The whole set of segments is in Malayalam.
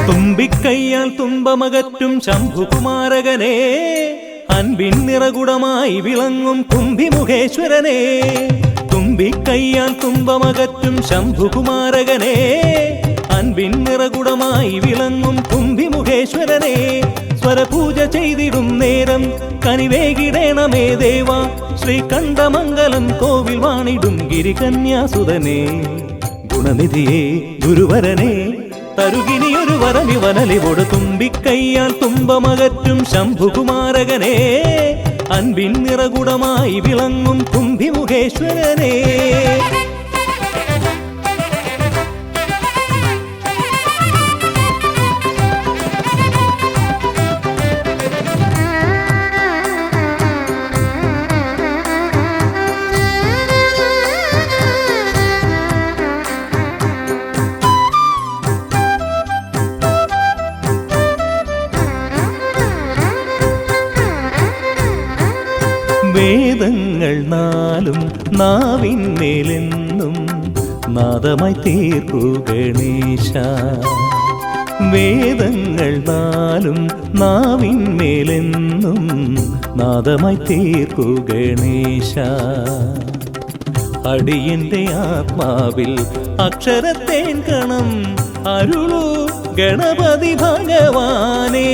തുമ്പിക്കൈയാൽ തുമ്പമകറ്റും ശംഭുകുമാരകനെ, അൻപിൻ നിറകുടമായി വിളങ്ങും കുംഭിമുഖേശ്വരനെ. തുമ്പിക്കൈയാൽ തുമ്പമകറ്റും ശംഭുകുമാരകനെ, അൻപിൻ നിറകുടമായി വിളങ്ങും കുംഭിമുഖേശ്വരനെ. സ്വരപൂജ ചെയ്തിടും നേരം കനിവേകിടേണമേ ദേവ, ശ്രീകണ്ഠമംഗലം കോവിൽ വാണിടും ഗിരികന്യാസുതനെ. ഗുണനിധിയെ ഗുരുവരനെ, തരുകിനിയൊരു വരമിവനലിവോട്. തുമ്പിക്കൈയാൽ തുമ്പമകറ്റും ശംഭുകുമാരകനെ, അൻപിൻ നിറകുടമായി വിളങ്ങും കുംഭിമുഖേശ്വരനെ. വേദങ്ങൾ നാലും നാവിന്മേലെന്നും നാദമായി തീർക്കൂ ഗണേശ. വേദങ്ങൾ നാലും നാവിന്മേലെന്നും നാദമായി തീർക്കൂ ഗണേശ. അടിയന്റെ ആത്മാവിൽ അക്ഷരത്തേൻ കണം അരുളൂ ഗണപതി ഭഗവാനേ.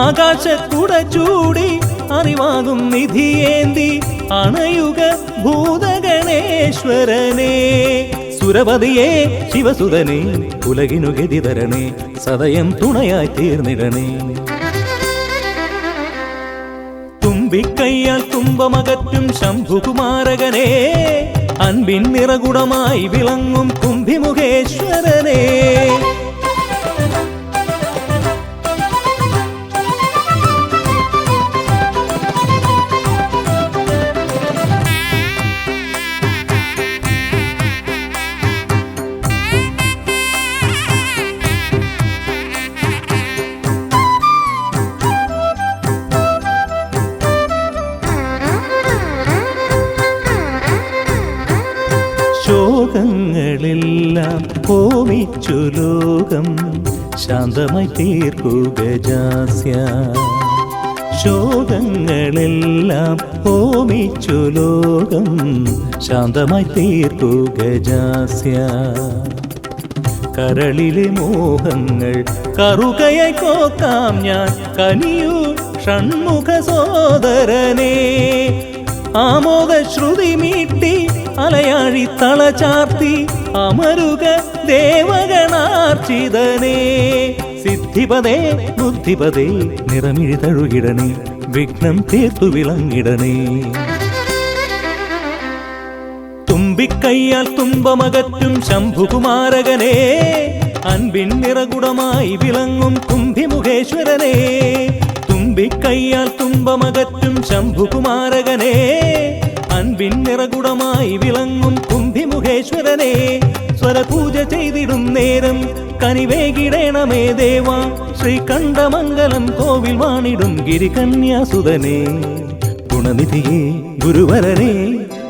ആകാശക്കുട ചൂടി അറിവാകും നിധിയേന്തി അണയുക ഭൂതഗണേശ്വരനെ. സുരപതിയെ ശിവസുതനെ, ഉലകിനു ഗതി തരണേ, സദയം തുണയായി തീർന്നിടണേ. തുമ്പിക്കൈയാൽ തുമ്പമകറ്റും ശംഭുകുമാരകനെ, അൻപിൻ നിറകുടമായി വിളങ്ങും കുംഭിമുഖേശ്വരനെ. ശോകങ്ങളെല്ലാം ഹോമിച്ചു ലോകം ശാന്തമായി തീർക്കൂ ഗജാസ്യ. ശോകങ്ങളെല്ലാം ഹോമിച്ചു ലോകം ശാന്തമായി തീർക്കൂ ഗജാസ്യ. കരളിലെ മോഹങ്ങൾ കറുകയായി കോക്കാം ഞാൻ, കനിയൂ ഷൺമുഖ സോദരനെ. ആമോദ ശ്രുതി മീട്ടി അലയാഴി തളചാർത്തി അമരുക ദേവഗണാർച്ചിതനേ. സിദ്ധിപദേ ബുദ്ധിപദേ നിറമിഴി തഴുകിടണേ, വിഘ്നം തീർത്തു വിളങ്ങിടണേ. തുമ്പിക്കൈയാൽ തുമ്പമകറ്റും ശംഭുകുമാരകനെ, അൻപിൻ നിറകുടമായി വിളങ്ങും കുംഭിമുഖേശ്വരനെ. തുമ്പിക്കൈയാൽ തുമ്പമകറ്റും ശംഭുകുമാരകനെ, അൻപിൻ നിറകുടമായി വിളങ്ങും കുംഭിമുഖേശ്വരനെ. സ്വരപൂജ ചെയ്തിടും നേരം കനിവേകിടേണമേ ദേവ, ശ്രീകണ്ഠമംഗലം കോവിൽ വാണിടും ഗിരികന്യാസുതനെ. ഗുണനിധിയെ ഗുരുവരനെ,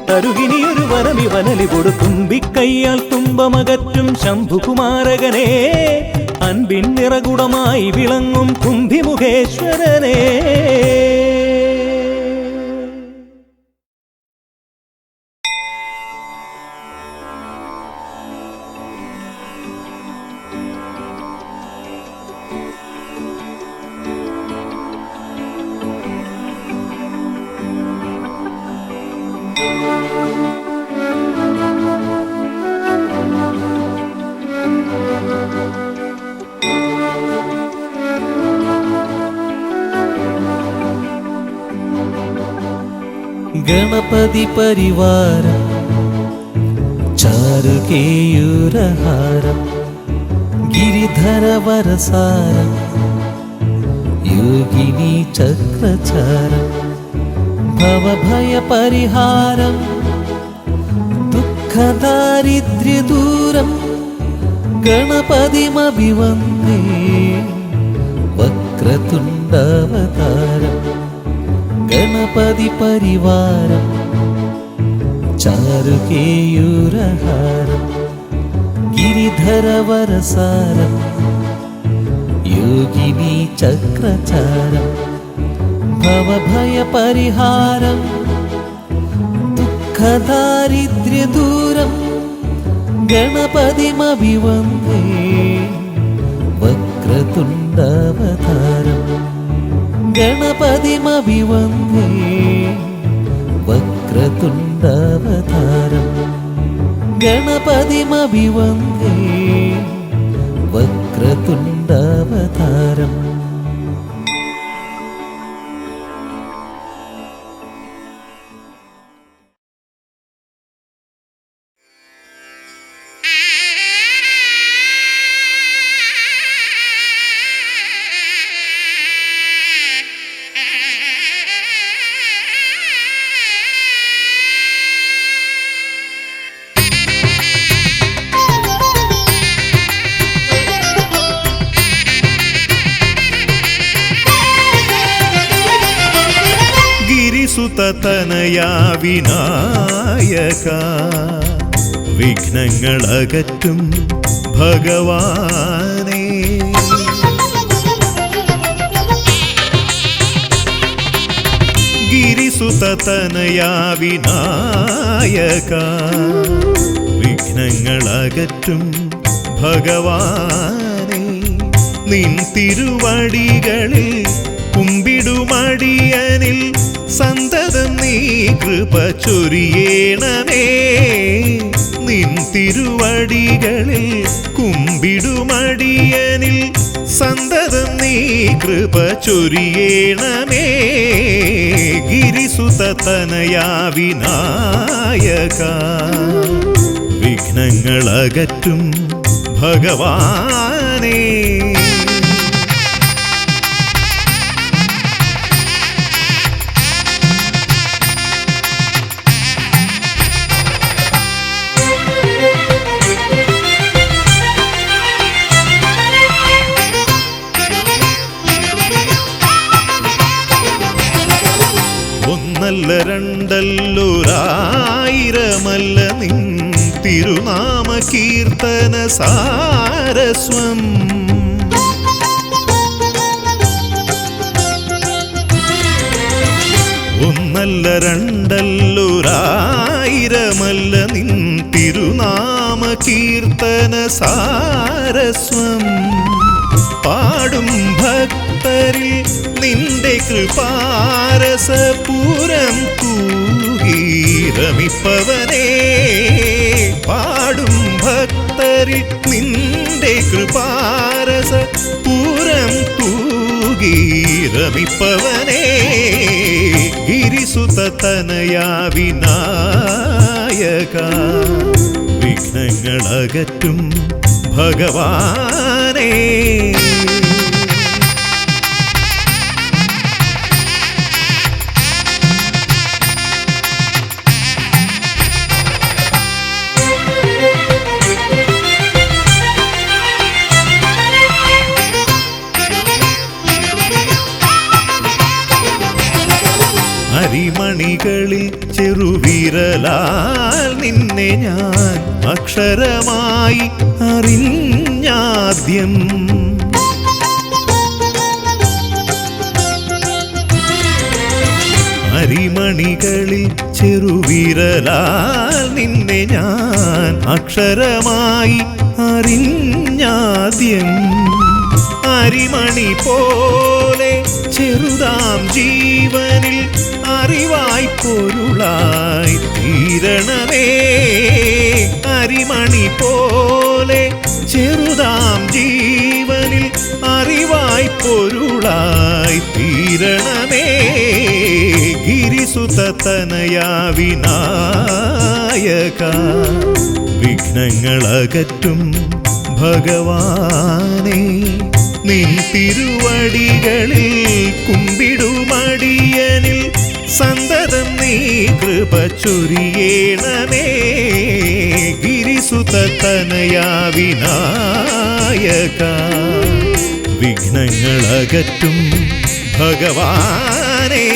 തരുകിനിയൊരു വരമിവനലിവോട്. തുമ്പിക്കൈയാൽ തുമ്പമകറ്റും ശംഭുകുമാരകനെ, അൻപിൻ നിറകുടമായി വിളങ്ങും കുംഭിമുഖേശ്വരനെ. ഗണപതി പരിവാരം ചാരുകേയൂരഹാരം ഗിരിധരവരസാരം യോഗിനി ചക്രചാരം ഭവഭയപരിഹാരം ദുഃഖദാരിദ്ര്യദൂരം ഗണപതിമഭിവന്ദേ വക്രതുണ്ടവതാരം ഗണപതി പരിവാരം ചാരുകേയൂരഹാരം ഗിരിധരവരസാരം യോഗിനി ചക്രചാരം ഭവഭയപരിഹാരം ദുഃഖദാരിദ്ര്യദൂരം ഗണപതിമഭിവന്ദേ വക്രതുണ്ടവതാരം ഗണപതിമഭിവന്ദേ വക്രതുണ്ടവതാരം ഗണപതിമഭിവന്ദേ വക്രതുണ്ടവതാരം. സുതതനയാ വിനായക വിഘ്നങ്ങളകറ്റും ഭഗവാനേ ഗിരിസുതതനയാ വിനായക വിഘ്നങ്ങളകറ്റും ഭഗവാനേ നിൻ തിരുവടികളിൽ കുമ്പിടുമടിയനിൽ സന്തതം നീ കൃപ ചൊരിയേണമേ നിൻ തിരുവടികളിൽ കുമ്പിടുമടിയനിൽ സന്തതം നീ കൃപ ചൊരിയേണമേ ഗിരിസുതതനയാ വിനായക വിഘ്നങ്ങളകറ്റും ഭഗവാനേ ഒന്നല്ല രണ്ടല്ലൊരായിരമല്ല നിൻ തിരുനാമ കീർത്തന സാരസ്വം ഒന്നല്ല രണ്ടല്ലൊരായിരമല്ല നിൻ തിരുനാമ കീർത്തന സാരസ്വം പാടും ഭക്തരിൽ നിന്റെ കൃപാരസപൂരം തൂകീരമിപ്പവനേ പാടും ഭക്തരിൽ നിന്റെ കൃപാരസപൂരം തൂകീരമിപ്പവനേ ഗിരിസുതതനയാ വിനായക വിഘ്നങ്ങളകറ്റും ഭഗവാനേ അരിമണികളിൽ ചെറുവിരലാൽ നിന്നെ ഞാൻ അക്ഷരമായി അറിഞ്ഞാദ്യം അരിമണികളിൽ ചെറുവിരലാൽ നിന്നെ ഞാൻ അക്ഷരമായി അറിഞ്ഞാദ്യം അരിമണി പോലെ ചെറുതാം ജീവനിൽ അറിവായി പൊരുളായി തീരണമേ. അരിമണി പോലെ ചെറുതാം ജീവനിൽ അറിവായി പൊരുളായി തീരണമേ. ഗിരിസുതനയാ വിനായക വിഘ്നങ്ങളകറ്റും ഭഗവാനേ, നിൻ തിരുവടികളിൽ കുമ്പിടുമടിയനിൽ സന്തതം നീ കൃപ ചൊരിയേണമേ. ഗിരിസുതനയാ വിനായക വിഘ്നങ്ങളകറ്റും ഭഗവാനേ.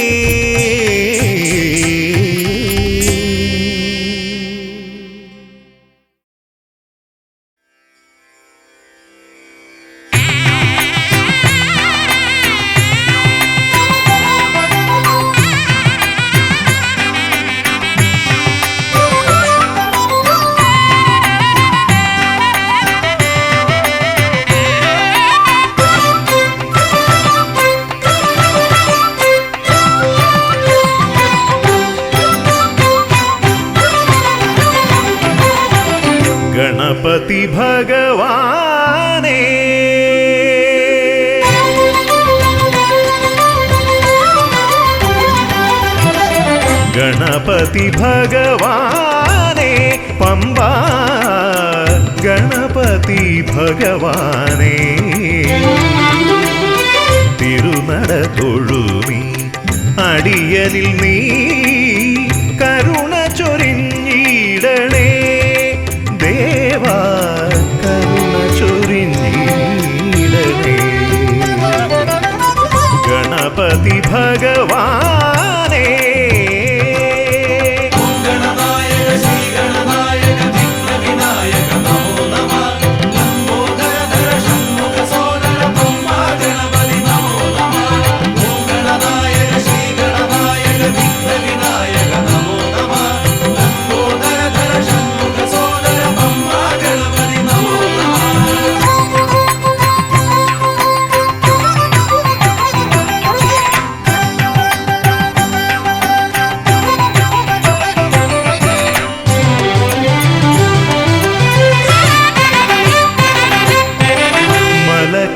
ഗണപതി ഭഗവാനേ, ഗണപതി ഭഗവാനേ, പമ്പ ഗണപതി ഭഗവാനേ, തിരുനട തൊഴുമി അടിയനിൽ നീ കരുണ ചൊരിഞ്ഞിടണേ. ദേവാ കരുണ ചൊരിഞ്ഞിടണേ. ഗണപതി ഭഗവാനേ,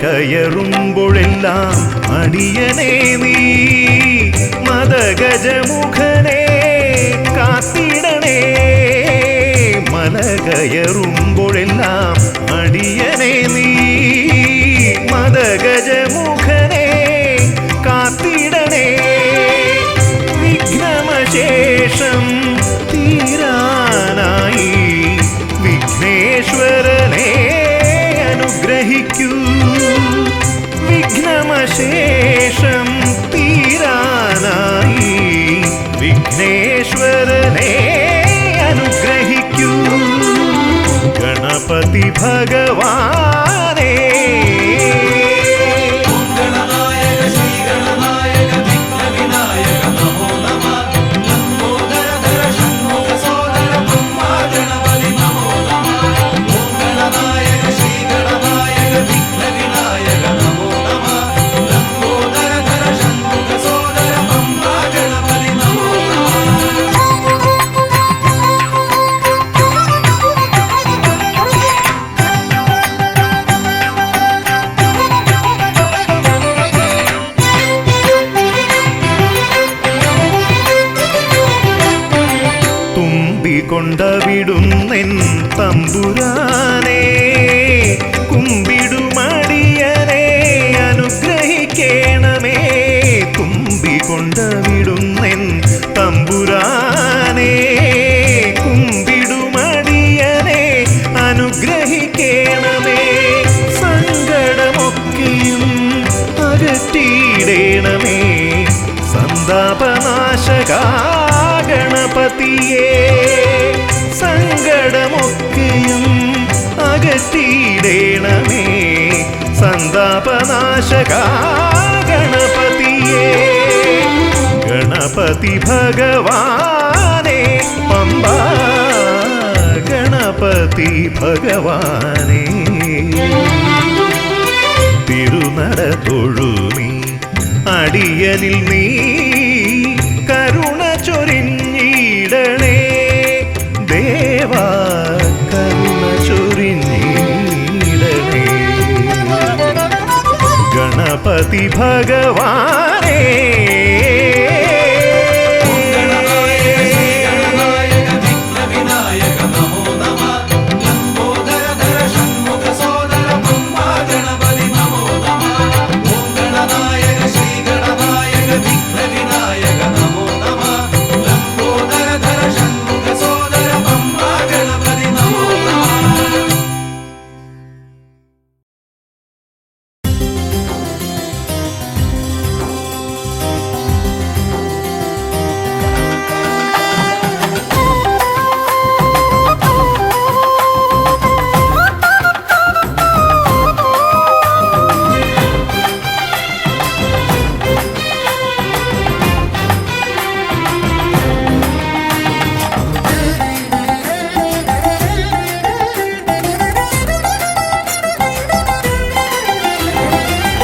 കയറുമ്പോഴെല്ലാം അടിയനേ നീ മദഗജമുഖനെ കാത്തിടണേ. മല കയറുമ്പോഴെല്ലാം അടിയനേ നീ മദഗജമുഖനെ കാത്തിടണേ. വിഘ്നമശേഷം തീരാനായി വിഘ്നേശ്വരനെ അനുഗ്രഹിക്കൂ. വിഘ്നമശേഷം തീരാനായി വിഘ്നേശ്വരനെ അനുഗ്രഹിക്കൂ. ഗണപതി ഭഗവാനേ, കൊണ്ടവിടുന്നെൻ തമ്പുരാനെ കുമ്പിടുമടിയനെ അനുഗ്രഹിക്കണമേ. കുമ്പികൊണ്ടവിടുന്നെൻ തമ്പുരാനെ കുമ്പിടുമടിയനെ അനുഗ്രഹിക്കണമേ. സങ്കടമൊക്കെയും അകറ്റിയിടണമേ. സന്താപനാശകാ ഗണപതിയേ, സങ്കടമൊക്കെയും അകറ്റിയിടണമേ. സന്താപനാശകാ ഗണപതിയേ. ഗണപതി ഭഗവാനേ, പമ്പ ഗണപതി ഭഗവാനേ, തിരുനട തൊഴുമി അടിയനിൽ നീ കരുണ ചൊരിഞ്ഞിടണേ ദേവാ കരുണ ചൊരിഞ്ഞിടണേ ഗണപതി ഭഗവാനേ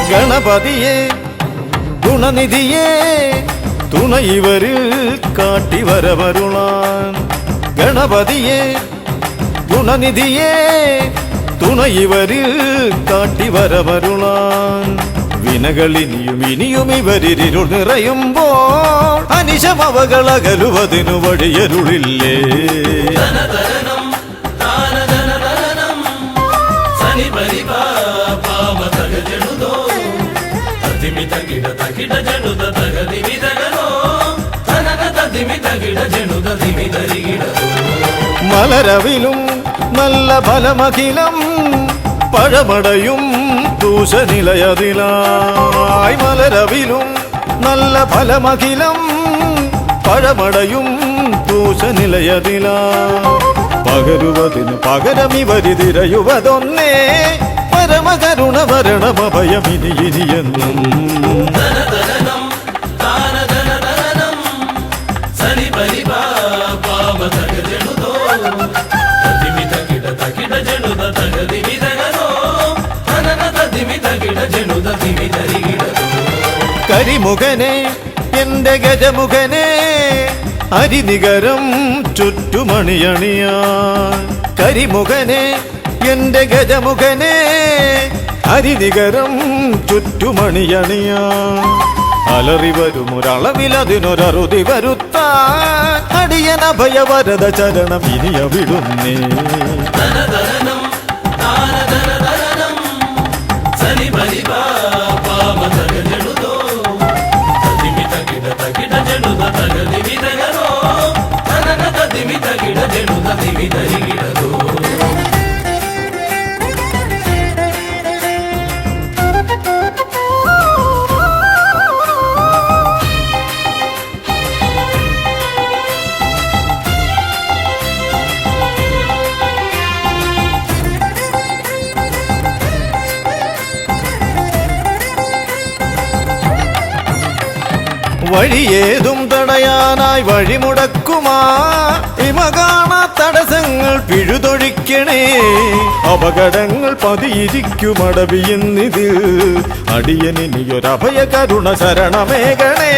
ഗണപതിയെ ഗുണനിധിയെ തുണയിവരിൽ കാട്ടിവരവരുളാൻ ഗണപതിയെ ഗുണനിധിയെ തുണയിവരിൽ കാട്ടിവരവരുളാൻ വിനകളിനിയും ഇനിയും ഇവരിരുൾ നിറയുമ്പോൾ അനിശമവകളകലുവതിനു വഴിയരുളില്ലേ മലരവിലും നല്ല ഫലമഖിലം പഴമടയും ദൂഷനിലയതിലായി മലരവിലും നല്ല ഫലമഖിലം പഴമടയും ദൂഷനിലയതിലാ പകരുവതിന് പകരമിവരിതിരയുവതൊന്നേ പരമകരുണ ഭരണമഭയമിനി ഇനിയെന്നും കരിമുഖനെ എന്റെ ഗജമുഖനെ അരിനികരം ചുറ്റുമണിയണിയാൻ കരിമുഖനെ എന്റെ ഗജമുഖനെ അരിനികരം ചുറ്റുമണിയണിയാൻ അലറി വരുമൊരളവിലതിനൊരറുതി വരുത്താൻ അടിയനഭയവരദ ചരണം ഇനിയ വിടുന്നേ വഴിയേതും തടയാനായി വഴിമുടക്കുമാ ഇമകാണ തടസ്സങ്ങൾ പിഴുതൊഴിക്കണേ അപകടങ്ങൾ പതിയിരിക്കുമടവിയെന്നിതിൽ അടിയനിയൊരഭയ കരുണ ശരണമേകണേ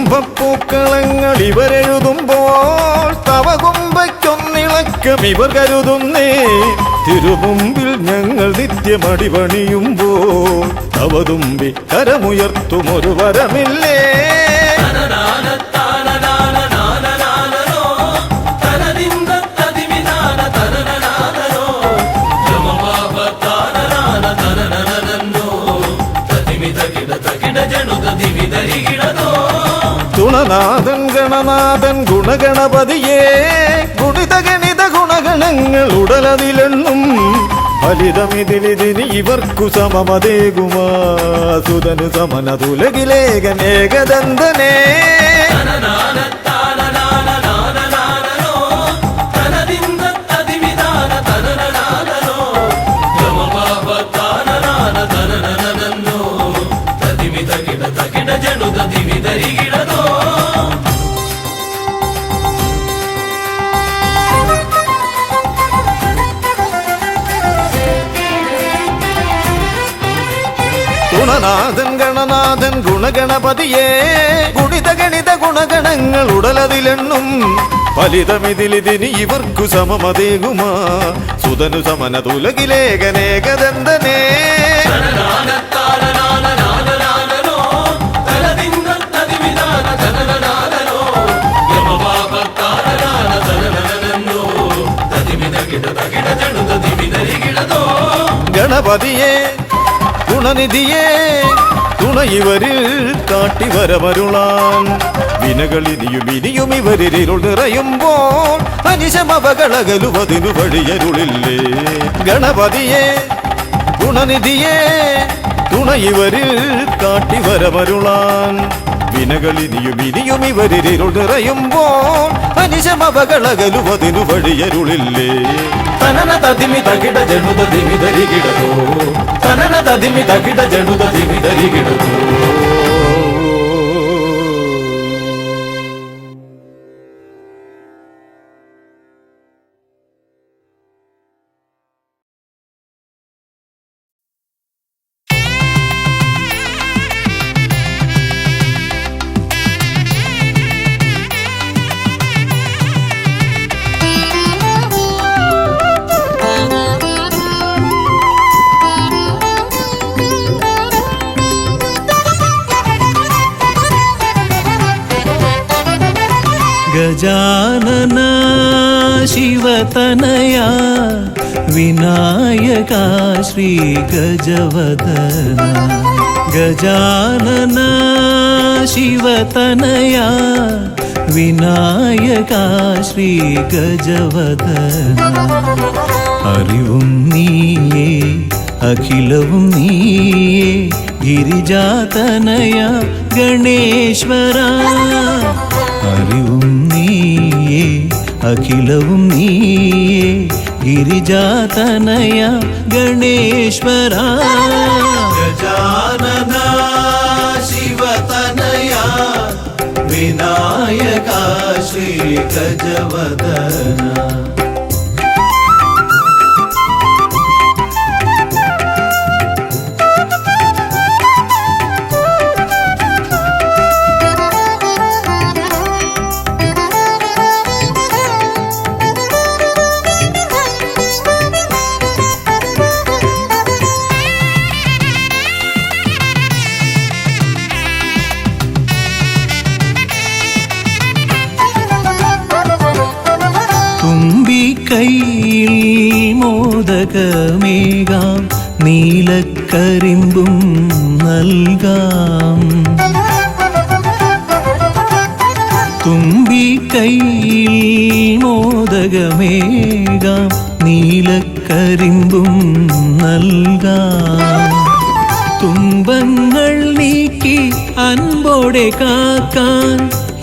തിരുകുംഭപ്പൂക്കളങ്ങൾ ഇവരെഴുതുമ്പോൾ തവകുംഭയ്ക്കൊന്നിളക്കം ഇവർ കരുതുന്നേ തിരുമുമ്പിൽ ഞങ്ങൾ നിത്യമടിപണിയുമ്പോൾ തവതുമ്പി കരമുയർത്തുമൊരു വരമില്ലേ തുണനാഥൻ ഗണനാഥൻ ഗുണഗണപതിയേ ഗുണിത ഗണിത ഗുണഗണങ്ങൾ ഉടലതിലെണ്ണും ഫലിതമിതിലിതിന് ഇവർക്കു സമമതേകുമാ സുതനു സമനതുലകിലേകൻ ഏകദന്തനേ നാഥൻ ഗണനാഥൻ ഗുണഗണപതിയേ ഗുണിത ഗണിത ഗുണഗണങ്ങൾ ഉടലതിലെണ്ണും ഫലിതമിതിലിതിനി ഇവർക്കു സമമതേകുമാ സുതനു സമന തുലകിലേകനേകദന്തനേ ഗണപതിയെ ഗുണനിധിയെ തുണ ഇവരിൽ കാട്ടിവരമരുളാൻ വിനകളിനിയും ഇനിയും ഇവരിരുൾ നിറയുമ്പോൾ അനിശമവകളകലുവതിനു വഴിയരുളില്ലേ ഗണപതിയെ ഗുണനിധിയെ തുണ ഇവരിൽ കാട്ടിവരമരുളാൻ വിനകളിനിയും ഇനിയും ഇവരിരുൾ നിറയുമ്പോൾ അനിശമവകളകലുവതിനു വഴിയരുളില്ലേ തനന തതിമി തകിട ജനുത ദിമിതരികിടതോ തനന തതിമി തകിട ജനുത ദിമിതരികിടതോ गजानना शिवतनया विनायका श्री गजवदना गजानना शिवतनया विनायका श्री गजवदना അറിവും നീയേ അഖിലവും നീയേ ഗിരിജാതനയ ഗണേശ്വര അറിവും നീയേ അഖിലവും നീയേ ഗിരിജാതനയ ഗണേശ്വര ഗജാനന ശിവതനയ വിനായക ശ്രീ ഗജവദന കൈയിൽ മോദകമേകാം നീലക്കരിമ്പും നൽകാം തുമ്പിക്കൈയിൽ മോദകമേകാം നീലക്കരിമ്പും നൽകാം തുമ്പങ്ങൾ നീക്കി അൻപോടെ കാക്കാൻ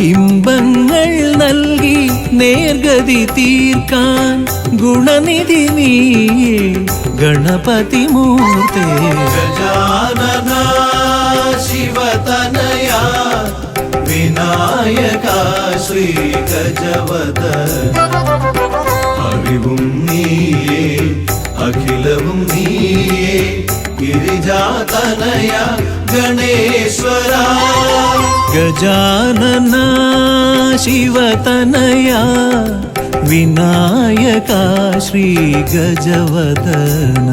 ഇമ്പങ്ങൾ നൽകി നേർഗതി തീർക്കാൻ ഗുണനിധി നീയേ ഗണപതി മൂർത്തേ ഗജാനന ശിവതനയ വിനായക ശ്രീ ഗജവദന അറിവും നീയേ അഖിലവും നീയേ ഗിരിജാതനയ ഗണേശ്വര ഗജാനന ശിവതനയ വിനായക ശ്രീ ഗജവദന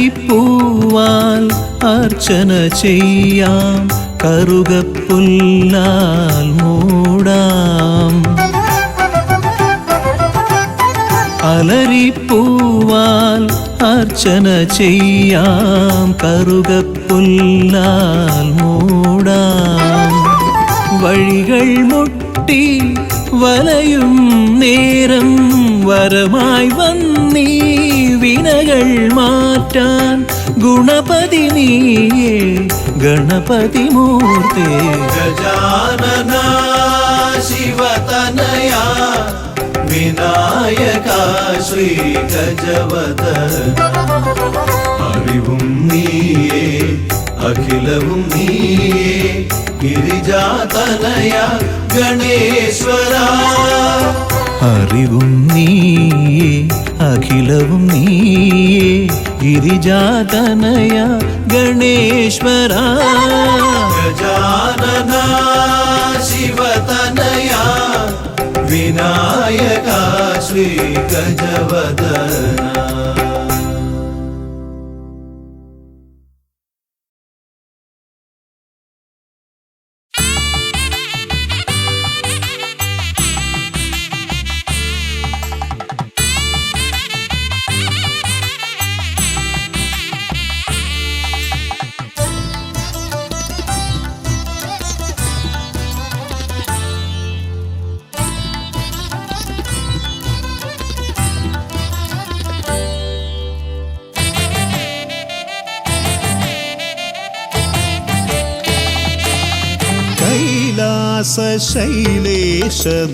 അലരിപ്പൂവാൽ അർച്ചന ചെയ്യാം കറുകപ്പുല്ലാൽ മൂടാം അലരിപ്പൂവാൽ അർച്ചന ചെയ്യാം കറുകപ്പുല്ലാൽ മൂടാം വഴികൾ മുട്ടി വലയും നേരം വരമായി വന്നീ വിനകൾ മാറ്റാൻ ഗുണപതി നീയേ ഗണപതിമൂർത്തേ ഗജാനന ശിവതനയാ വിനായക ശ്രീ ഗജവദന അറിവും നീയേ അഖിലവും നീയേ ഗിരിജാതനയ ഗണേശ്വര അറിവും നീയേ അഖിലവും നീയേ ഗിരിജാതനയ ഗണേശ്വര ഗജാനന ശിവതനയ വിനായക ശ്രീ ഗജവദന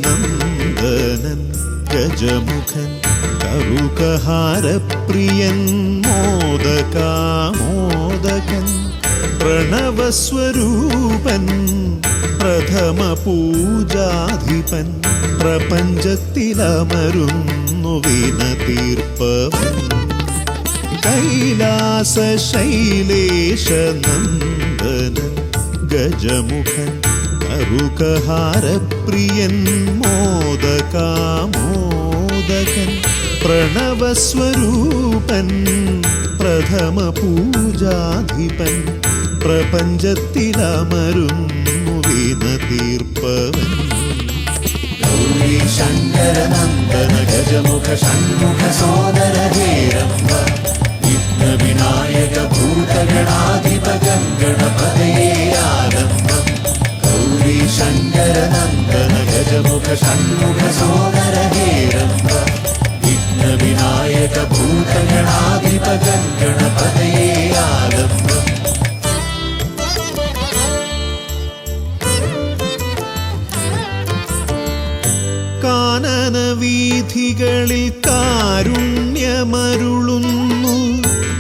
ശൈലേശനന്ദനൻ ഗജമുഖൻ കറുകഹാരപ്രിയൻ മോദകാമോദകൻ പ്രണവസ്വരൂപൻ പ്രഥമ പൂജാധിപൻ പ്രപഞ്ചത്തിലമരുന്നു വിനതീർപ്പവൻ കൈലാസ ശൈലേശനന്ദനൻ ഗജമുഖൻ കറുകഹാരപ്രിയൻ മോദകാമോദകൻ പ്രണവസ്വരൂപൻ പ്രഥമ പൂജാധിപൻ പ്രപഞ്ചത്തിലമരുന്നു വിനതീർപ്പവൻ ഗൗരീ ശങ്കരനന്ദന ഗജമുഖ ഷൺമുഖ സോദര ഹേരംബ വിഘ്ന വിനായക ഭൂതഗണാധിപ ഗണപതയേ ആലംബം ഗൗരീ ശങ്കരനന്ദന ഗജമുഖ ഷൺമുഖ സോദര ഹേരംബ വിഘ്ന വിനായക ഭൂതഗണാധിപ ഗണപതയേ ആലംബം കാനന വീഥികളിൽ കാരുണ്യമരുളുന്നു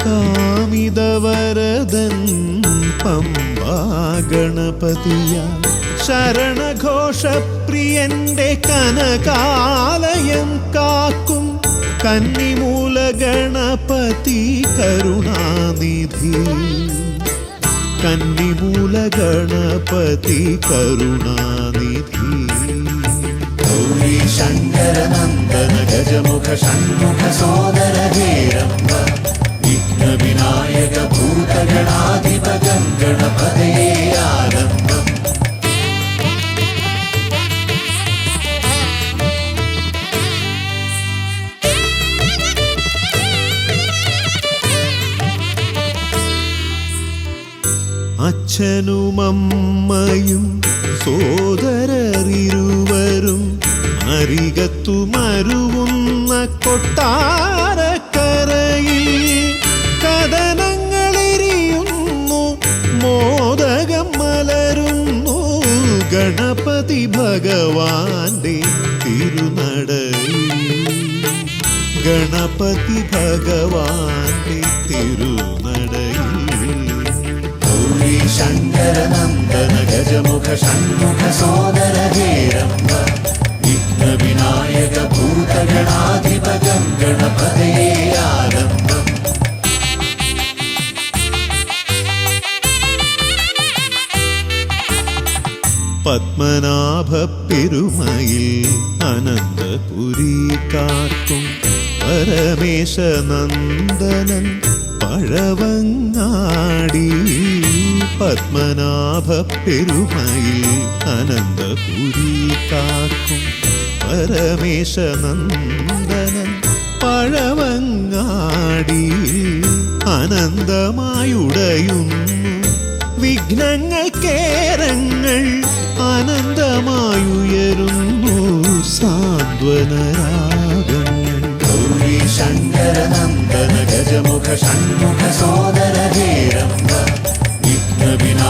കാമിതവരദൻ പമ്പാ ഗണപതിയ ശരണഘോഷപ്രിയന്റെ കനകാലയം കാക്കും കന്നിമൂല ഗണപതി കരുണാനിധി കന്നിമൂല ഗണപതി കരുണാനിധി ഗൗരീ ശങ്കരനന്ദന ഗജമുഖ ഷൺമുഖ സോദര ഹേരംബ വിഘ്ന വിനായക ഭൂതഗണാധിപ ഗണപതയേ ആലംബം അച്ഛനുമമ്മയും സോദരരിരുവരും അരികത്തു മരുവുന്ന കൊട്ടാരക്കരയിൽ കഥനങ്ങളെരിയുന്നു മോദകം മലരുന്നു ഗണപതി ഭഗവാന്റെ തിരുനടയിൽ ഗണപതി ഭഗവാന്റെ തിരുനടയിൽ ഗൗരീ ശങ്കരനന്ദന ഗജമുഖ ഷൺമുഖ സോദര ഹേരംബ വിഘ്ന വിനായക ഭൂതഗണാധിപ ഗണപതയേ ആലംബം പത്മനാഭ പെരുമയിൽ അനന്തപുരി കാക്കും പരമേശനന്ദനൻ പഴവങ്ങാടി പത്മനാഭ പെരുമയിൽ അനന്തപുരി കാക്കും പരമേശനന്ദനൻ പഴവങ്ങാടി അനന്തമായുടയുന്നു വിഘ്നങ്ങൾ കേരങ്ങൾ അനന്തമായുയരുന്നു സാന്ത്വനരാഗങ്ങൾ ഗൗരീ ശങ്കരനന്ദന ഗജമുഖ ഷൺമുഖ സോദര ഹേരംബ വിഘ്ന വിനായക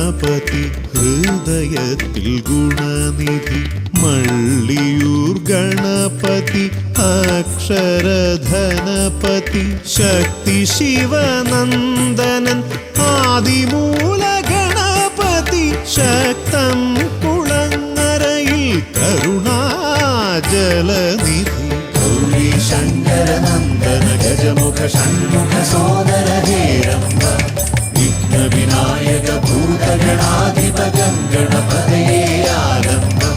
ഗണപതി ഹൃദയത്തിൽ ഗുണനിധി മള്ളിയൂർ ഗണപതി അക്ഷരധനപതി ശക്തി ശിവനന്ദനൻ ആദിമൂല ഗണപതി ശക്തം കുളങ്ങരയിൽ കരുണാജലനിധി ഗൗരി ശങ്കര നന്ദന ഗജമുഖ ഷൺമുഖ സോദര ഹേരംബ വിഘ്ന വിനായക ഭൂതഗണാധിപകം ഗണപതയേ ആലംബം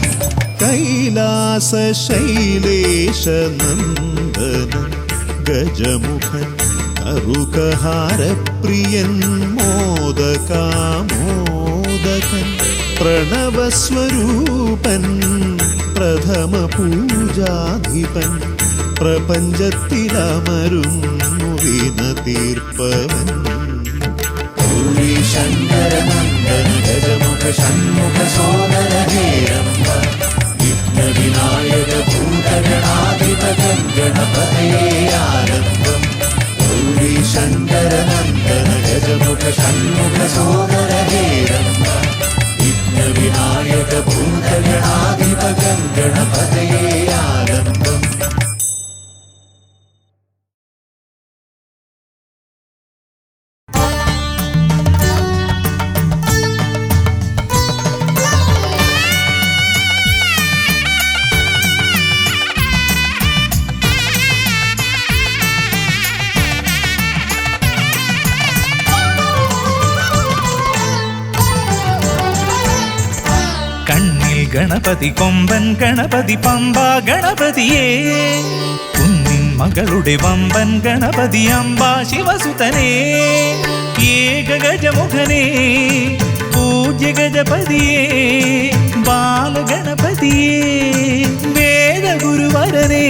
കൈലാസ ശൈലേശ നന്ദനൻ ഗജമുഖൻ അറുകഹാരപ്രിയൻ മോദകാമോദകൻ പ്രണവസ്വരൂപൻ പ്രഥമ പൂജാധിപൻ പ്രപഞ്ചത്തിലമരുന്നു വിന തീർപ്പവൻ ഗൗരി ശങ്കര നന്ദന ഗജമുഖ ഷൺമുഖ സോദര ഹേരംബ വിഘ്ന വിനായക ഭൂതഗണാധിപകം ഗണപതയേ ആലംബം ഗൗരി ശങ്കര നന്ദന ഗജമുഖ ഷൺമുഖ സോദര ഹേരംബ വിഘ്ന വിനായക ഭൂതഗണാധിപകം ഗണപതയേ ആലംബം ഗണപതി കൊമ്പൻ ഗണപതി പമ്പ ഗണപതിയേ കുന്നിൻ മകളുടെ വമ്പൻ ഗണപതി അമ്പ ശിവസുതനേ ഏക ഗജമുഖനേ പൂജ്യ ഗജപതിയേ ബാലഗണപതിയേ വേദഗുരുവരനേ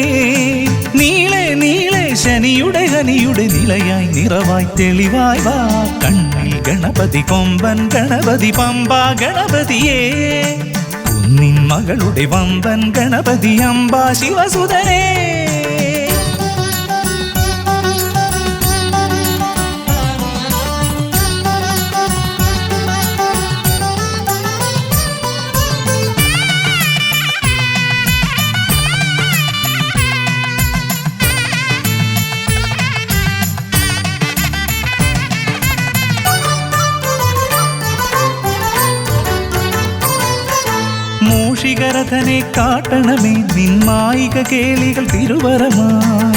നീളെ നീളെ ശനിയുടെ ഹനിയുടെ നിലയായി നിറവായി തെളിവായി വാ കണ്ണിൽ ഗണപതി കൊമ്പൻ ഗണപതി പമ്പ ഗണപതിയേ നിൻ മകളുടെ വമ്പൻ ഗണപതി അമ്പ ശിവസുതനേ മൂഷികരഥനെ കാട്ടണമേ നിന്മായിക കേളികൾ തിരുവരമായി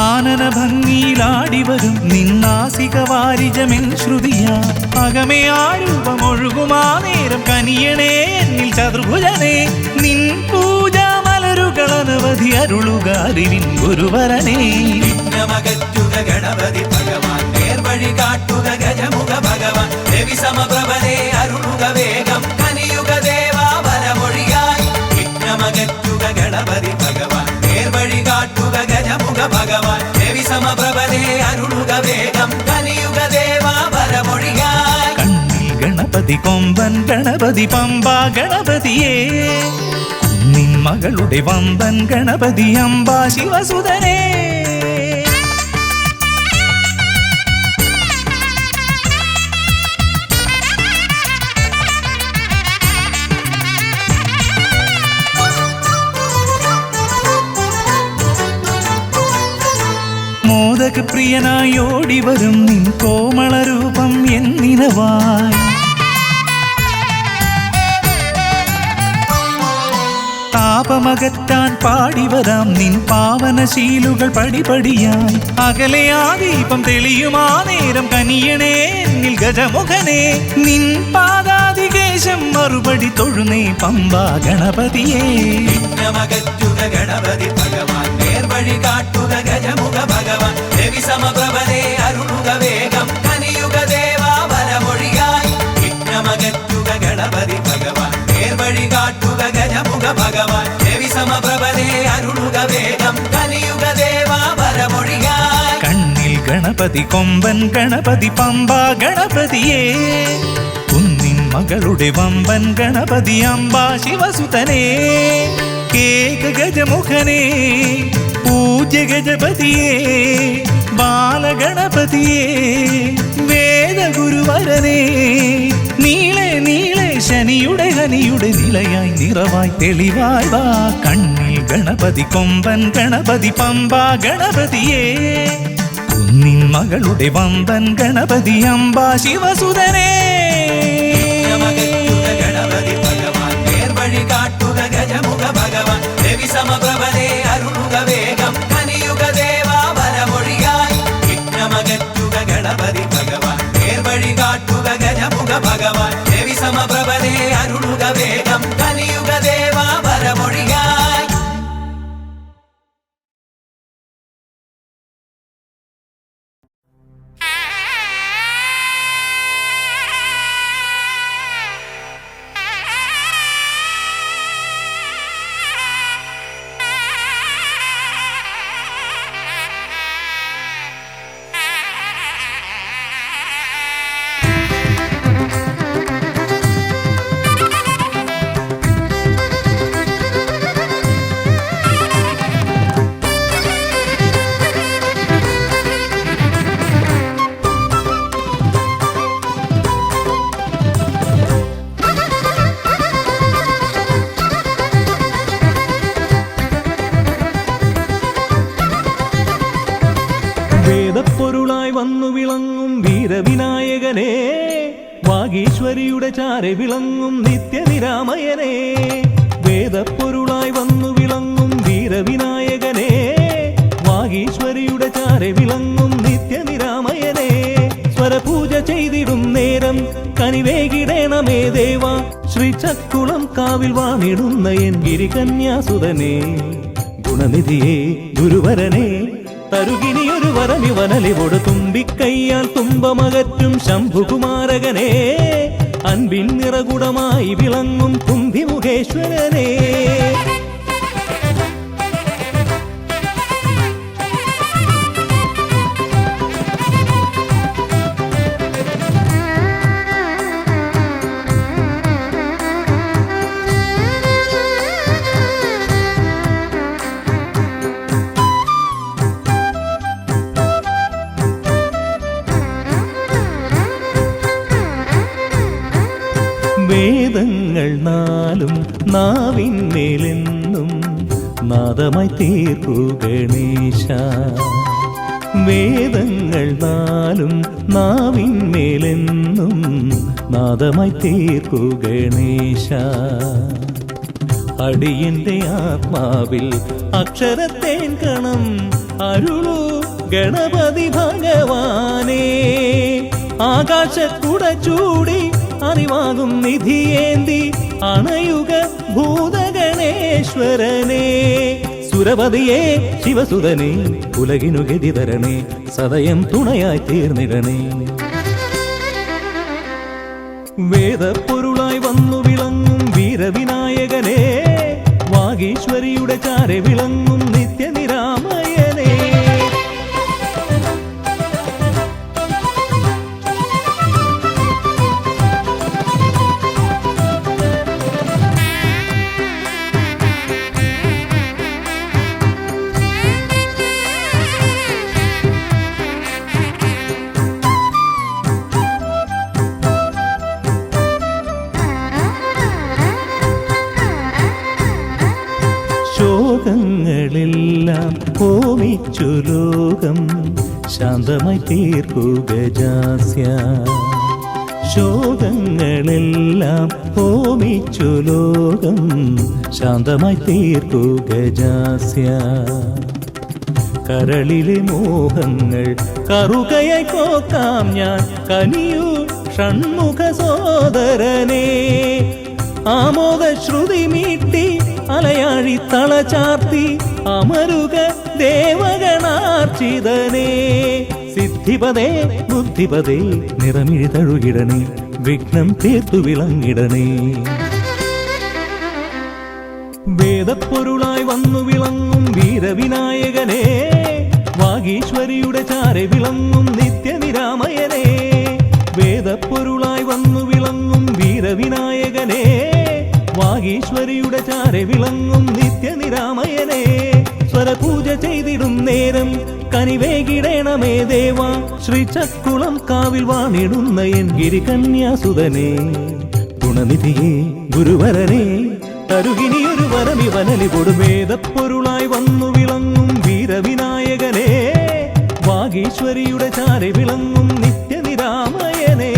ആനന ഭംഗിയിലാടിവരും നിന്നാസിക വാരിജമെൻ ശ്രുതിയാ അകമേ ആരൂപമൊഴുകുമാ നേരം കനിയണേ എന്നിൽ ചതുർഭുജനേ നിൻ പൂജാ മലരുകളനവധി അരുളുക അറിവിൻ ഗുരുവരനേ വിഘ്നമകറ്റുക ഗണപതി ഭഗവാൻ നേർവഴി കാട്ടുക ഗജമുഖ ഭഗവാൻ രവി സമപ്രഭനെ അരുളുക വേഗം കനിയുക ദേവാ വരമൊഴിയായി വിഘ്നമകറ്റുക ഗണപതി ഭഗവാൻ നേർവഴി കാട്ടുക ഗജമുഖ ഭഗവാൻ രവി സമപ്രഭനെ അരുളുക വേഗം കനിയുക ദേവാ വരമൊഴിയായി കണ്ണിൽ ഗണപതി കൊമ്പൻ ഗണപതി പമ്പ ഗണപതിയേ നിൻ മകളുടെ വമ്പൻ ഗണപതി അമ്പ ശിവസുതനേ മോദകപ്രിയനായി ഓടിവരും നിൻ കോമളരൂപം എന്നിനവായി താപമകറ്റാൻ പാടിവരാം നിൻ പാവനശീലുകൾ പടിപടിയായി അകലെ ആ ദീപം തെളിയുമാ നേരം കനിയണേ എന്നിൽ ഗജമുഖനേ നിൻ പാദാതികേശം മറുപടി തൊഴുന്നേ പമ്പ ഗണപതിയേ വിഘ്നമകറ്റുക ഗണപതി ഭഗവാൻ നേർവഴി കാട്ടുക ഗജമുഖ ഭഗവാൻ രവി സമപ്രഭനെ അരുളുക വേഗം കനിയുക ദേവാ വരമൊഴിയായി വിഘ്നമകറ്റുക ഗണപതി ഭഗവാൻ നേർവഴി കാട്ടുക ഗജമുഖ ഭഗവാൻ രവി സമപ്രഭനെ അരുളുക വേഗം കനിയുക ദേവാ വരമൊഴിയായി കണ്ണിൽ ഗണപതി കൊമ്പൻ ഗണപതി പമ്പ ഗണപതിയേ കുന്നിൻ മകളുടെ വമ്പൻ ഗണപതി അമ്പ ശിവസുതനേ ഏക ഗജമുഖനേ പൂജ്യ ഗജപതിയേ ബാലഗണപതിയേ വേദഗുരുവരനേ നീളെ നീളെ ശനിയുടെ ഹനിയുടെ നിലയായി നിറവായി തെളിവായി വാ കണ്ണിൽ ഗണപതി കൊമ്പൻ ഗണപതി പമ്പാ ഗണപതിയേ കുന്നിൻ മകളുടെ വമ്പൻ ഗണപതി അംബാ ശിവസുതനേ ഗണപതി ഭഗവാൻ നേർവഴി കാട്ടുക ഗജമുഖ ഭഗവാൻ രവി സമപ്രഭനെ അരുളുക വേഗം കനിയുക ദേവാ വരമൊഴിയായി വിഘ്നമകറ്റുക ഗണപതി ഭഗവാൻ നേർവഴി കാട്ടുക ഗജമുഖ ഭഗവാൻ രവി സമപ്രഭനെ അരുളുക വേഗം കനിയുക ദേവാ വരമൊഴിയായി. വേദപ്പൊരുളായി വന്നു വിളങ്ങും വീരവിനായകനെ വാഗീശ്വരിയുടെ ചാരെ വിളങ്ങും നിത്യനിരാമയനെ വേദപ്പൊരുളായി വന്നു വിളങ്ങും വീരവിനായകനെ വാഗീശ്വരിയുടെ ചാരെ വിളങ്ങും നിത്യനിരാമയനെ സ്വരപൂജ ചെയ്തിടും നേരം കനിവേകിടേണമേ ദേവ ശ്രീചക്കുളം കാവിൽ വാണിടുന്ന എൻ ഗിരികന്യാസുതനെ ഗുണനിധിയെ ഗുരുവരനെ തരുകിനിയൊരു വരമിവനലിവോട് തുമ്പിക്കയ്യാൽ തുമ്പമകറ്റും ശംഭുകുമാരകനെ അൻപിൻ നിറകുടമായി വിളങ്ങും കുംഭിമുഖേശ്വരനെ വേദങ്ങൾ നാലും നാവിന്മേലെന്നും നാദമായി തീർക്കൂ ഗണേശ വേദങ്ങൾ നാലും നാവിന്മേലെന്നും നാദമായി തീർക്കൂ ഗണേശ അടിയന്റെ ആത്മാവിൽ അക്ഷരത്തേൻ കണം അരുളൂ ഗണപതി ഭഗവാനേ ആകാശക്കുട ചൂടി അറിവാകും നിധിയേന്തി അണയുക ഭൂതഗണേശ്വരനെ സുരപതിയെ ശിവസുതനെ ഉലകിനു ഗതി തരണേ സദയം തുണയായി തീർന്നിടണേ വേദപ്പൊരുളായി വന്നു വിളങ്ങും വീരവിനായകനെ വാഗീശ്വരിയുടെ ചാരെ വിളങ്ങും നിത്യനിരാമയനെ ശോകങ്ങളെല്ലാം ഹോമിച്ചു ലോകം ശാന്തമായി തീർക്കൂ ഗജാസ്യ ശോകങ്ങളെല്ലാം ഹോമിച്ചു ലോകം ശാന്തമായി തീർക്കൂ ഗജാസ്യ കരളിലെ മോഹങ്ങൾ കറുകയായി കോക്കാം ഞാൻ കനിയൂ ഷൺമുഖ സോദരനെ ആമോദ ശ്രുതി മീട്ടി അലയാഴി തളചാർത്തി അമരുക ദേവഗണാർച്ചിതനേ സിദ്ധിപദേ ബുദ്ധിപദേ നിറമിഴി തഴുകിടണേ വിഘ്നം തീർത്തു വിളങ്ങിടണേ വേദപ്പൊരുളായി വന്നു വിളങ്ങും വീരവിനായകനെ വാഗീശ്വരിയുടെ ചാരെ വിളങ്ങും നിത്യനിരാമയനെ വേദപ്പൊരുളായി വന്നു വിളങ്ങും വീരവിനായകനെ വാഗീശ്വരിയുടെ ചാരെ വിളങ്ങും നിത്യനിരാമയനെ സ്വരപൂജ ചെയ്തിടും നേരം കനിവേകിടേണമേ ദേവാ ശ്രീചക്കുളം കാവിൽ വാണിടുന്ന എൻ ഗിരികന്യാസുതനെ ഗുണനിധിയെ ഗുരുവരനെ തരുകിനിയൊരു വരമിവനലി കൊടുമേദപ്പൊരുളായി വന്നു വിളങ്ങും വീരവിനായകനെ വാഗീശ്വരിയുടെ ചാരെ വിളങ്ങും നിത്യനിരാമയനേ.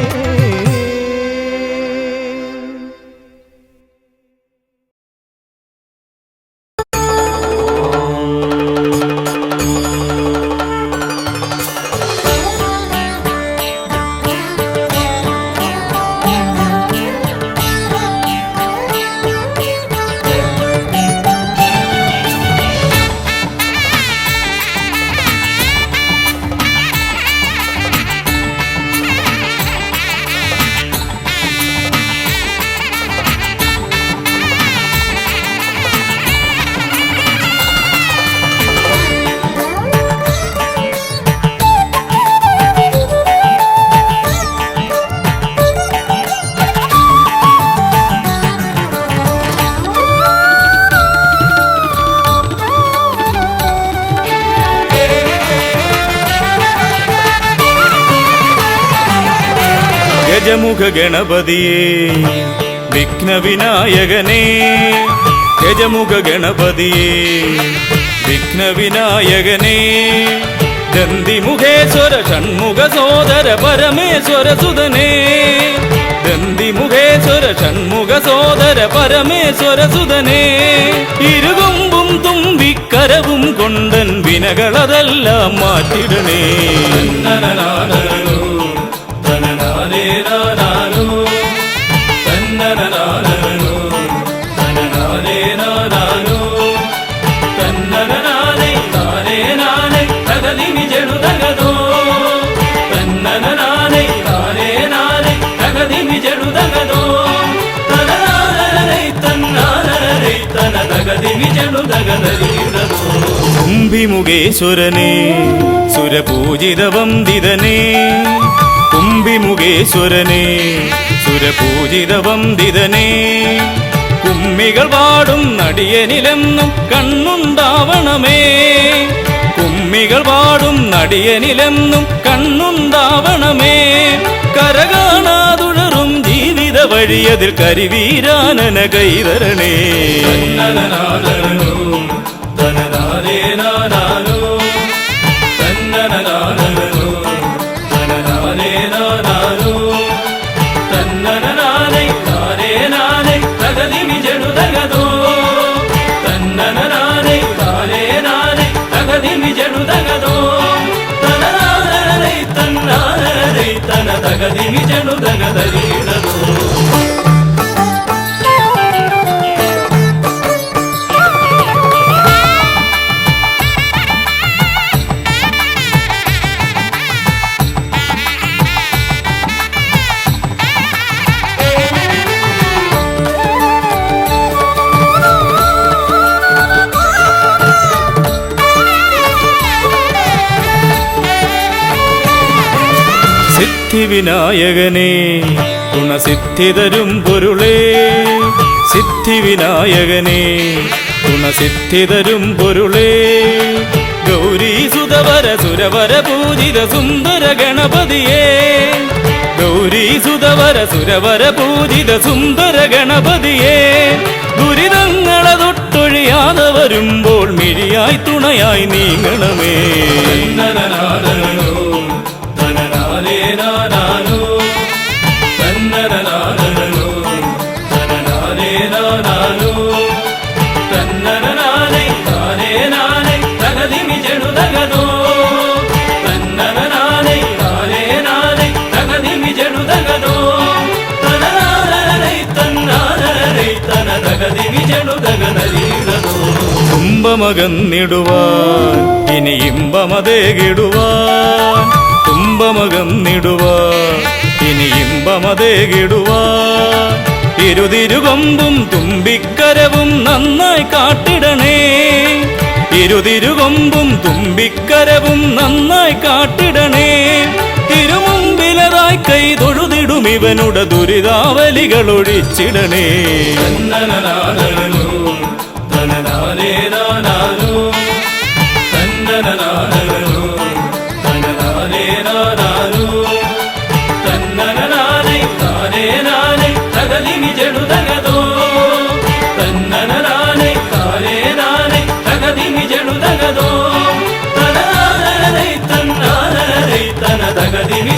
ഗജമുഖ ഗണപതിയേ വിഘ്നവിനായകനേ ഗജമുഖ ഗണപതിയേ വിഘ്നവിനായകനേ ദന്തിമുഖേശ്വര ഷൺമുഖ സോദര പരമേശ്വര സുതനേ ദന്തിമുഖേശ്വര ഷൺമുഖ സോദര പരമേശ്വര സുതനേ ഇരുകൊമ്പും തുമ്പിക്കരവും കൊണ്ടൻ വിനകളതെല്ലാം മാറ്റിടണേ. കുംഭിമുഖേശ്വരനേ സുരപൂജിത വന്ദിതനേ കുംഭിമുഖേശ്വരനേ സുരപൂജിത വന്ദിതനേ കുമ്മികൾ പാടും നടിയനിലെന്നും കണ്ണുണ്ടാവണമേ കുമ്മികൾ പാടും നടിയനിലെന്നും കണ്ണുണ്ടാവണമേ കരകാണാതുഴറും ജീവിത വഴിയതിൽ കരിവീരാനന കൈതരണേ. സിദ്ധിവിനായകനേ ഗുണസിദ്ധിതരും പൊരുളേ സിദ്ധിവിനായകനേ ഗുണസിദ്ധിതരും പൊരുളേ ഗൗരീസുതവര സുരവര പൂജിത സുന്ദര ഗണപതിയേ ഗൗരീസുതവര സുരവര പൂജിത സുന്ദര ഗണപതിയേ ദുരിതങ്ങളെ തൊട്ടൊഴിയാതെ വരുമ്പോൾ മിഴിയായി തുണയായി നീങ്ങണമേ. തുമ്പമകന്നിടുവാൻ ഇനി ഇമ്പമതേകിടുവാൻ തുമ്പമകന്നിടുവാൻ ഇനി ഇമ്പമതേകിടുവാൻ ഇരുതിരുകൊമ്പും തുമ്പിക്കരവും നന്നായി കാട്ടിടണേ ഇരുതിരുകൊമ്പും തുമ്പിക്കരവും നന്നായി കാട്ടിടണേ തിരുമുമ്പിലതായി കൈ തൊഴുതിടും ഇവനുടെ ദുരിതാവലികൾ ഒഴിച്ചിടണേ. തന്നനാനോ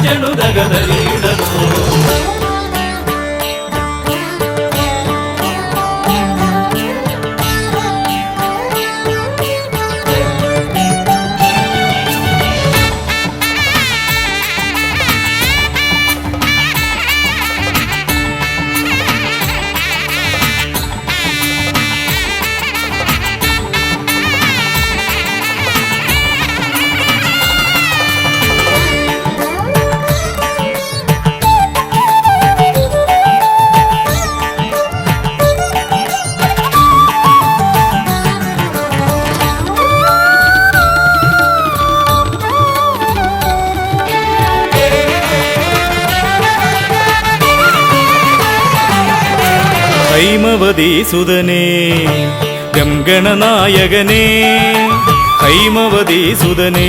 ಜಡು ದಗದರಿಡದು ഹൈമവതീസുതനേ ഗംഗണനായകനേ ഹൈമവതീസുതനേ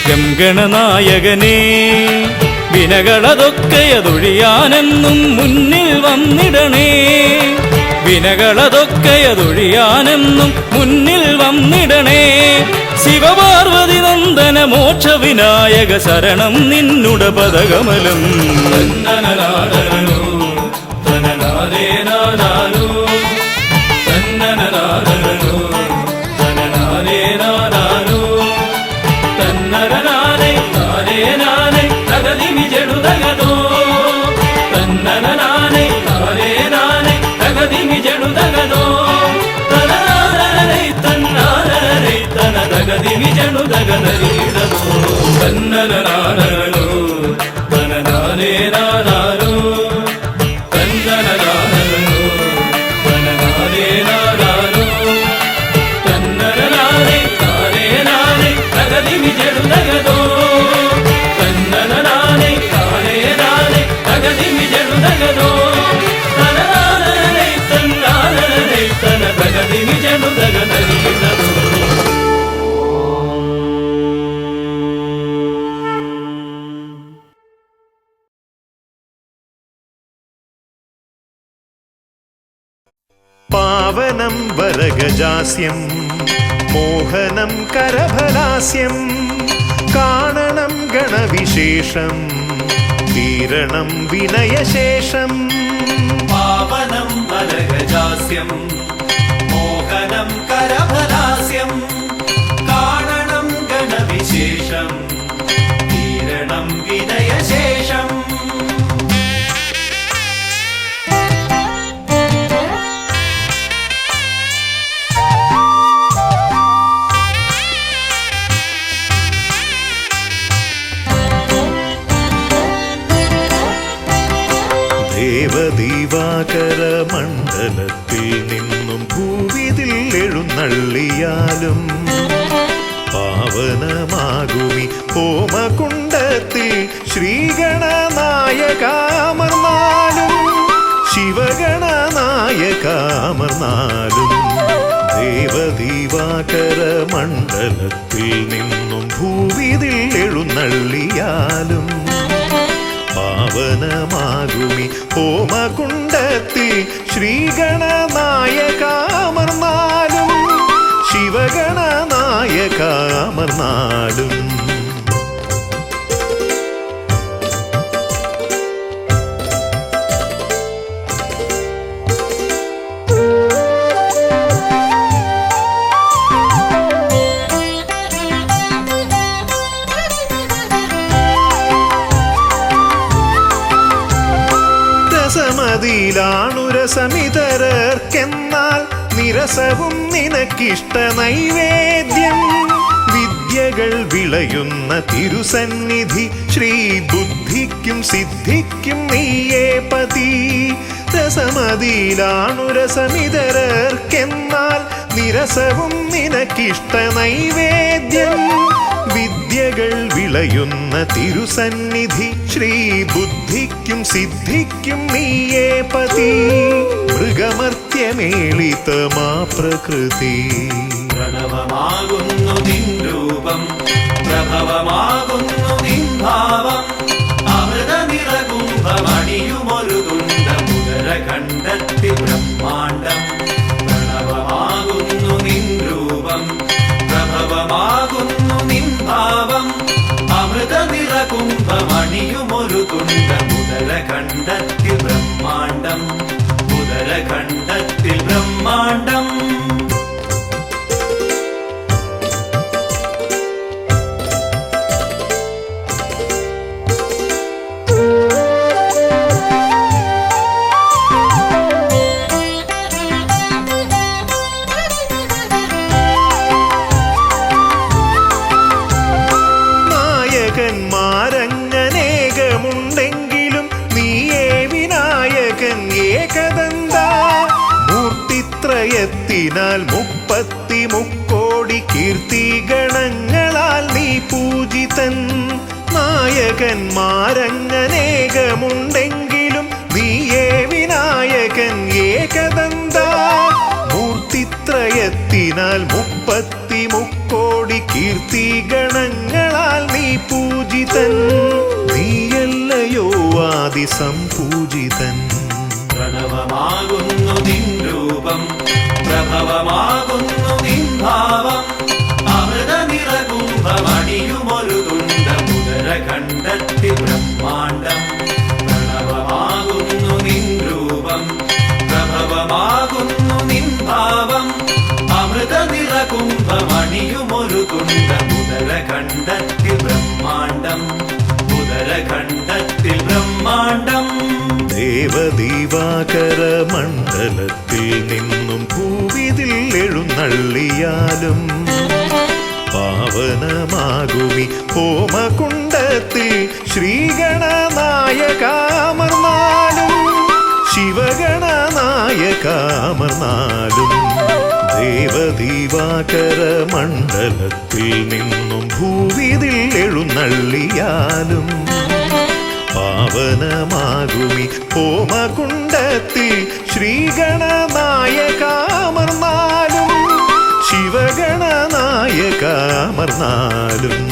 ഗംഗണനായകനേ വിനകളതൊക്കെയതൊഴിയാനെന്നും മുന്നിൽ വന്നിടണേ വിനകളതൊക്കെയതൊഴിയാനെന്നും മുന്നിൽ വന്നിടണേ ശിവപാർവതി നന്ദന മോക്ഷ വിനായക ശരണം നിന്നുട പദകമലം തന്നനനാദനോ തനനാരേനാനാനോ തന്നനനാദനോ തനനാരേനാനാനോ തന്നനനാരേ നാരേനാനേ തകതിമി ജടുതകതോ തന്നനനാനേ നാരേനാനേ തകതിമി ജടുതകതോ തനനാരേ തന്നാരേ തന തകതിമി ജടുതകതരീടതോ തന്നനനാനോ തനനാരേനാനാനോ പാവനം വരഗജാസ്യം മോഹനം കരഫലാസ്യം കാണണം ഗണവിശേഷം തീരണം വിനയശേഷം പാവനം വരഗജാസ്യം മോഹനം കരഫലാസ്യം കാണണം ഗണവിശേഷം തീരണം വിനയശേഷം ദേവദീവാകര മണ്ഡലത്തിൽ നിന്നും ഭൂവിതിൽ എഴുന്നള്ളിയാലും പാവനമാകുമി ഹോമകുണ്ടത്തിൽ ശ്രീഗണനായകാമർന്നാലും ശിവഗണനായകാമർന്നാലും ദേവദീവാകര മണ്ഡലത്തിൽ നിന്നും ഭൂവിതിൽ എഴുന്നള്ളിയാലും പാവനമാകുമി ഹോമകുണ്ടത്തിൽ ശ്രീഗണനായകാമർന്നാലും ശിവഗണനായകാമർന്നാലും രസമിതരർക്കെന്നാൽ നിരസവും നിനക്കിഷ്ട നൈവേദ്യം വിദ്യകൾ വിളയുന്ന തിരുസന്നിധി ശ്രീ ബുദ്ധിക്കും സിദ്ധിക്കും നീയേ പതി രസമതിയിലാണു രസമിതരർക്കെന്നാൽ നിരസവും നിനക്കിഷ്ട നൈവേദ്യം വിദ്യകൾ വിളയുന്ന തിരുസന്നിധി ശ്രീ ബുദ്ധിക്കും സിദ്ധിക്കും നീയേ പതി മൃഗമർത്യമേളിതമാ പ്രകൃതി പ്രണവമാകുന്നു നിൻ രൂപം പ്രഭവമാകുന്നു നിൻ ഭാവം അമൃത നിറകുംഭമണിയുമൊരു തുണ്ട മുതര കണ്ടെത്തി ബ്രഹ്മാണ്ടം പ്രണവമാകുന്നു നിൻ രൂപം പ്രഭവമാകുന്നു നിൻ ഭാവം അമൃത നിറകുംഭമ അണിയുമൊരു തുണ്ട ഉദരഖണ്ഡത്തിൽ ബ്രഹ്മാണ്ടം ഉദരഖണ്ഡത്തിൽ ബ്രഹ്മാണ്ടം നായകന്മാരങ്ങനേകമുണ്ടെങ്കിലും നീയേ വിനായകൻ ഏകദന്ത മൂർത്തിത്രയത്തിനാൽ 33 കീർത്തി ഗണങ്ങളാൽ നീ പൂജിതൻ നായകന്മാരങ്ങനേകമുണ്ടെങ്കിലും നീയേ വിനായകൻ ഏകദന്ത മൂർത്തിത്രയത്തിനാൽ 33 കീർത്തി ഗണങ്ങളാൽ നീ പൂജിതൻ നീയല്ലയോ ആദിസംപൂജിതൻ പ്രണവമാകുന്നു നിൻ രൂപം പ്രഭവമാകുന്നു നിൻ ഭാവം അമൃത നിറകുംഭമണിയുമൊരു തുണ്ട ഉദരഖണ്ഡത്തിൽ ബ്രഹ്മാണ്ടം പ്രണവമാകുന്നു നിൻ രൂപം പ്രഭവമാകുന്നു നിൻ ഭാവം അമൃത നിറകുംഭമണിയുമൊരു തുണ്ട ഉദരഖണ്ഡത്തിൽ ബ്രഹ്മാണ്ടം ഉദരഖണ്ഡത്തിൽ ബ്രഹ്മാണ്ടം ദേവദീവാകര മണ്ഡലത്തിൽ നിന്നും ഭൂവിതിൽ എഴുന്നള്ളിയാലും പാവനമാകുമി ഹോമകുണ്ടത്തിൽ ശ്രീഗണനായകാമർന്നാലും ശിവഗണനായകാമർന്നാലും ദേവദീവാകര മണ്ഡലത്തിൽ നിന്നും ഭൂവിതിൽ എഴുന്നള്ളിയാലും പാവനമാകുമി ഹോമകുണ്ടത്തിൽ ശ്രീഗണനായകാമർന്നാലും ശിവഗണനായകാമർന്നാലും